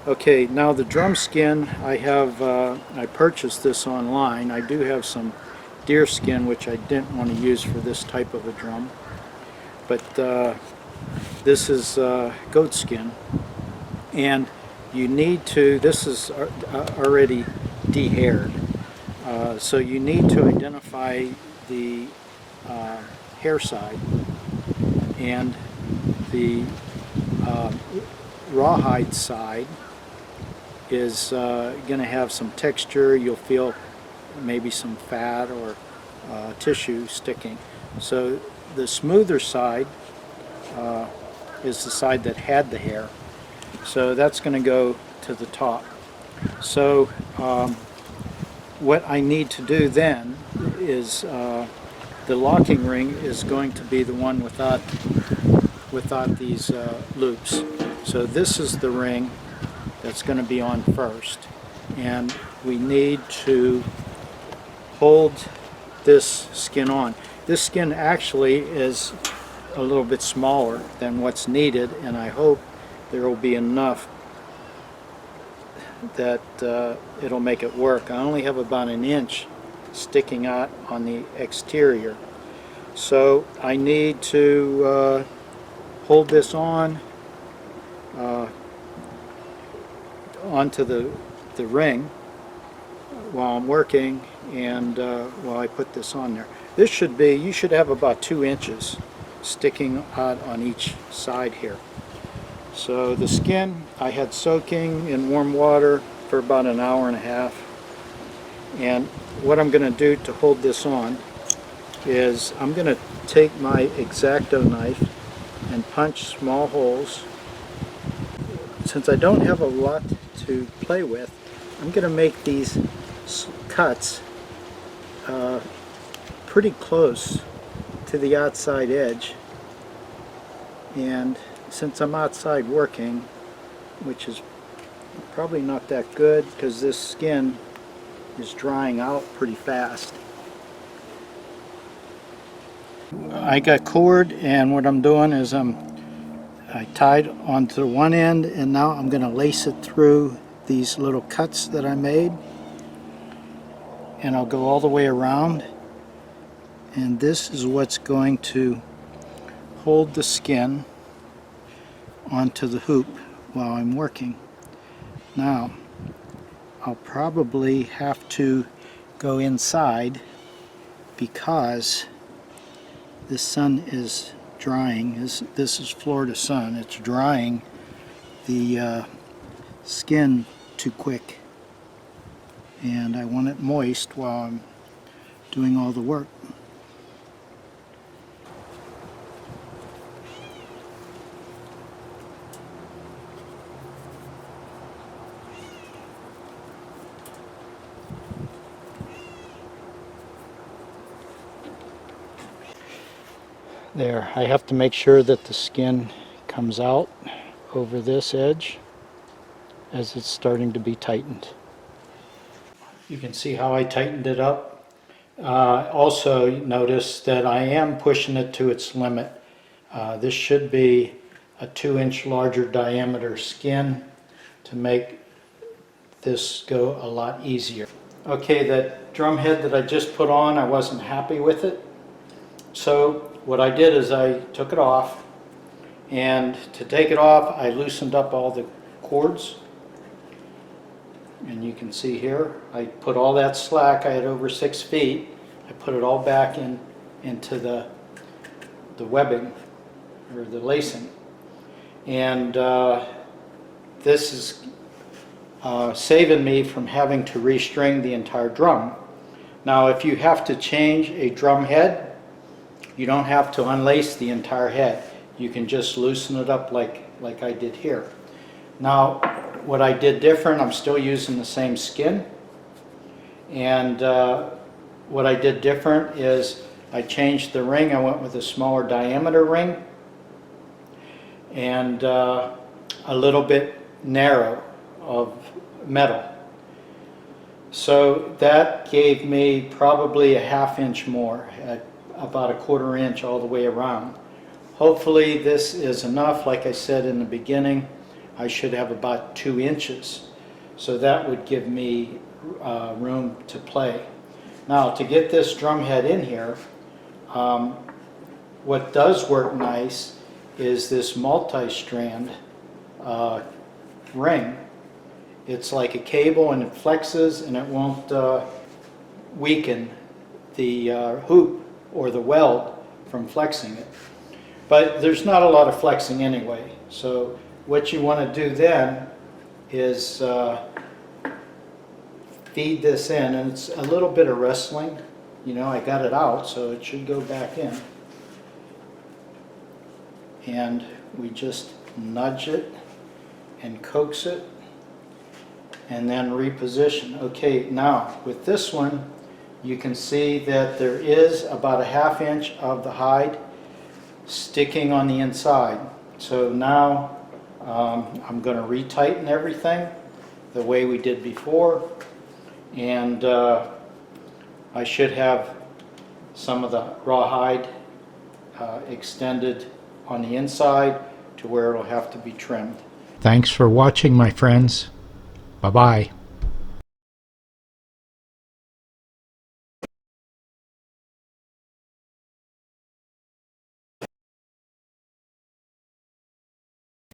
Okay, now the drum skin, I purchased this online. I do have some deer skin which I didn't want to use for this type of a drum, but this is goat skin, and you need to, this is already de-haired, so you need to identify the hair side, and the rawhide side is going to have some texture. You'll feel maybe some fat or tissue sticking. So the smoother side is the side that had the hair. So that's going to go to the top. So what I need to do then is the locking ring is going to be the one without these loops. So this is the ring that's going to be on first, and we need to hold this skin on. This skin actually is a little bit smaller than what's needed, and I hope there will be enough that it'll make it work. I only have about an inch sticking out on the exterior, so I need to hold this on onto the ring while I'm working, and while I put this on there. This should be, you should have about 2 inches sticking out on each side here. So the skin I had soaking in warm water for about an hour and a half, and what I'm going to do to hold this on is I'm going to take my X-Acto knife and punch small holes. Since I don't have a lot to play with, I'm going to make these cuts pretty close to the outside edge, and since I'm outside working, which is probably not that good because this skin is drying out pretty fast. I got cord, and what I'm doing is I tied onto one end, and now I'm going to lace it through these little cuts that I made, and I'll go all the way around, and this is what's going to hold the skin onto the hoop while I'm working. Now I'll probably have to go inside because the sun is drying. This is Florida sun. It's drying the skin too quick, and I want it moist while I'm doing all the work. There, I have to make sure that the skin comes out over this edge as it's starting to be tightened. You can see how I tightened it up. Also notice that I am pushing it to its limit. This should be a 2-inch larger diameter skin to make this go a lot easier. Okay, that drum head that I just put on, I wasn't happy with it. So what I did is I took it off, and to take it off I loosened up all the cords, and you can see here I put all that slack. I had over 6 feet. I put it all back into the webbing, or the lacing, and this is saving me from having to restring the entire drum. Now if you have to change a drum head, you don't have to unlace the entire head. You can just loosen it up like I did here. Now what I did different, I'm still using the same skin, and what I did different is I changed the ring. I went with a smaller diameter ring and a little bit narrow of metal. So that gave me probably a 1/2 inch more, at about a 1/4 inch all the way around. Hopefully this is enough. Like I said in the beginning, I should have about 2 inches. So that would give me room to play. Now to get this drum head in here, what does work nice is this multi-strand ring. It's like a cable and it flexes and it won't weaken the hoop or the weld from flexing it. But there's not a lot of flexing anyway. So what you want to do then is feed this in, and it's a little bit of wrestling. You know, I got it out, so it should go back in. And we just nudge it and coax it and then reposition. Okay, now with this one, you can see that there is about a 1/2 inch of the hide sticking on the inside. So now I'm going to retighten everything the way we did before, and I should have some of the rawhide extended on the inside to where it'll have to be trimmed. Thanks for watching, my friends. Bye-bye.